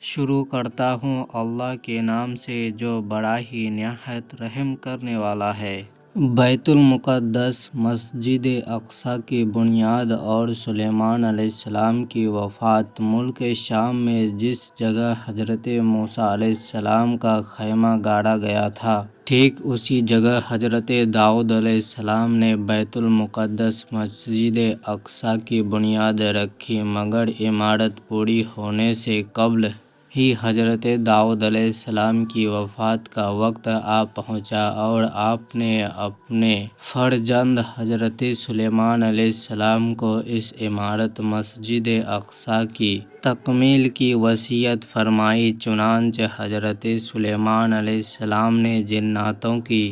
شروع کرتا ہوں اللہ کے نام سے جو بڑا ہی نہایت رحم کرنے والا ہے۔ بیت المقدس مسجد اقصی کی بنیاد اور سلیمان علیہ السلام کی وفات ملک شام میں جس جگہ حضرت موسیٰ علیہ السلام کا خیمہ گاڑا گیا تھا، ٹھیک اسی جگہ حضرت داؤد علیہ السلام نے بیت المقدس مسجد اقصی کی بنیاد رکھی، مگر عمارت پوری ہونے سے قبل ہی حضرت داؤد علیہ السلام کی وفات کا وقت آ پہنچا اور آپ نے اپنے فرزند حضرت سلیمان علیہ السلام کو اس عمارت مسجد اقصی کی تکمیل کی وصیت فرمائی۔ چنانچہ حضرت سلیمان علیہ السلام نے جناتوں کی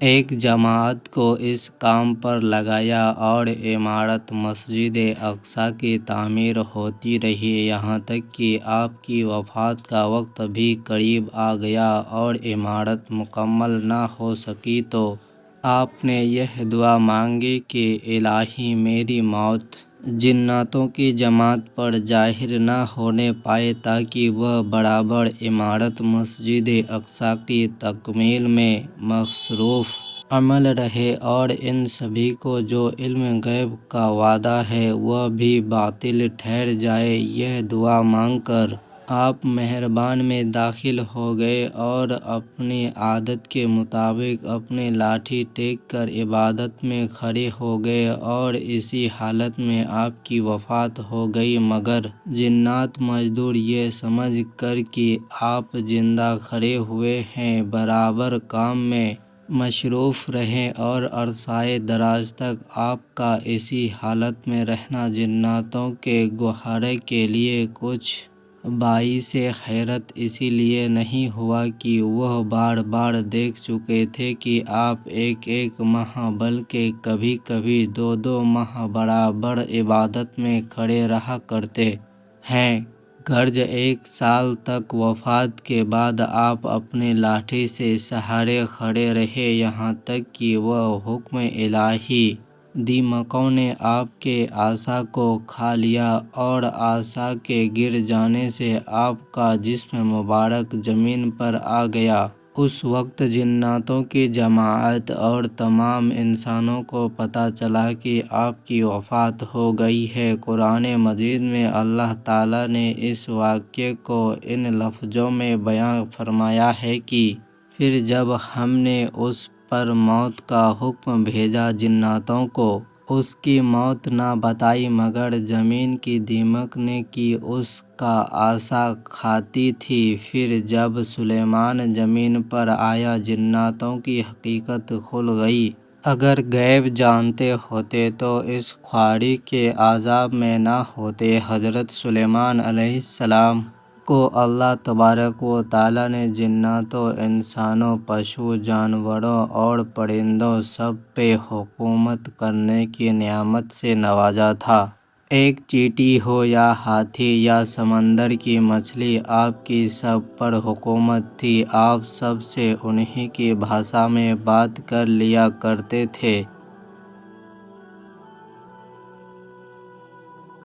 ایک جماعت کو اس کام پر لگایا اور عمارت مسجد اقصی کی تعمیر ہوتی رہی، یہاں تک کہ آپ کی وفات کا وقت بھی قریب آ گیا اور عمارت مکمل نہ ہو سکی تو آپ نے یہ دعا مانگی کہ الہی میری موت جناتوں کی جماعت پر ظاہر نہ ہونے پائے تاکہ وہ برابر عمارت مسجد اقصی کی تکمیل میں مصروف عمل رہے اور ان سبھی کو جو علم غیب کا وعدہ ہے وہ بھی باطل ٹھہر جائے۔ یہ دعا مانگ کر آپ محراب میں داخل ہو گئے اور اپنی عادت کے مطابق اپنی لاٹھی ٹیک کر عبادت میں کھڑے ہو گئے اور اسی حالت میں آپ کی وفات ہو گئی، مگر جنات مزدور یہ سمجھ کر کہ آپ زندہ کھڑے ہوئے ہیں، برابر کام میں مصروف رہے اور عرصۂ دراز تک آپ کا اسی حالت میں رہنا جناتوں کے گہرے کے لیے کچھ باعث حیرت اس لیے نہیں ہوا کہ وہ بار بار دیکھ چکے تھے کہ آپ ایک ایک ماہ بلکہ کبھی کبھی دو دو ماہ برابر عبادت میں کھڑے رہا کرتے ہیں، غرض ایک سال تک۔ وفات کے بعد آپ اپنی لاٹھی سے سہارے کھڑے رہے، یہاں تک کہ وہ حکم الہی دیمکوں نے آپ کے عصا کو کھا لیا اور عصا کے گر جانے سے آپ کا جسم مبارک زمین پر آ گیا۔ اس وقت جناتوں کی جماعت اور تمام انسانوں کو پتہ چلا کہ آپ کی وفات ہو گئی ہے۔ قرآن مجید میں اللہ تعالیٰ نے اس واقعے کو ان لفظوں میں بیان فرمایا ہے کہ پھر جب ہم نے اس پر موت کا حکم بھیجا، جناتوں کو اس کی موت نہ بتائی مگر زمین کی دیمک نے کہ اس کا عصا کھاتی تھی۔ پھر جب سلیمان زمین پر آیا، جناتوں کی حقیقت کھل گئی۔ اگر غیب جانتے ہوتے تو اس خواری کے عذاب میں نہ ہوتے۔ حضرت سلیمان علیہ السلام کو اللہ تبارک و تعالیٰ نے جناتوں، انسانوں، پشو جانوروں اور پرندوں سب پہ حکومت کرنے کی نعمت سے نوازا تھا۔ ایک چیونٹی ہو یا ہاتھی یا سمندر کی مچھلی، آپ کی سب پر حکومت تھی۔ آپ سب سے انہی کی بھاشا میں بات کر لیا کرتے تھے۔